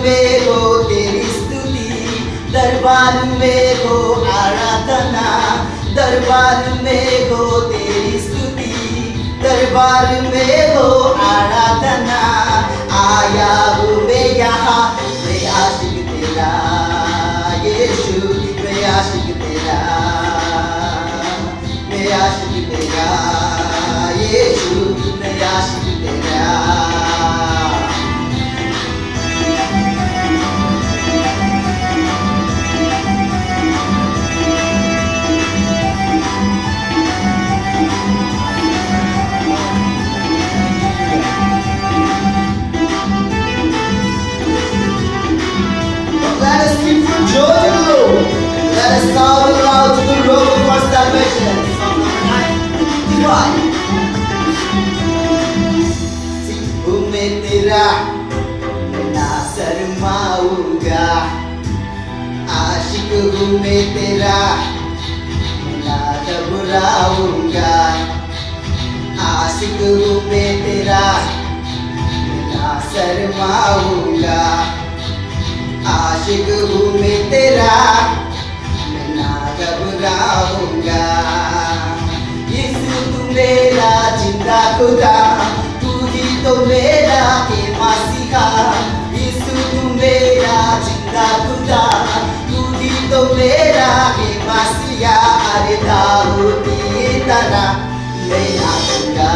में हो तेरी स्तुति, दरबार में हो आराधना, दरबार में हो तेरी स्तुति, दरबार में हो आराधना। आया हूँ मैं यहाँ, मैं आशिक तेरा यीशु, मैं आशिक तेरा, मैं आशिक तेरा यीशु, मैं आशिक तेरा। Let us sing for joy. Let us shout aloud to the road of our salvation. Song number 95. Singh में तेरा मैं ना शर्माऊंगा, आशिक हूँ मैं तेरा मैं ना घबराऊंगा, आशिक हूँ मैं तेरा मैं ना शर्माऊंगा, आशिक हूँ मैं तेरा मैं ना घबराऊंगा। यीशु तू मेरा जिंदा खुदा, तू ही तो मेरा के मसीहा। यीशु तू मेरा जिंदा खुदा, तू ही तो मेरा के मसीहा। अरे दाऊद की तरह मैं आऊंगा,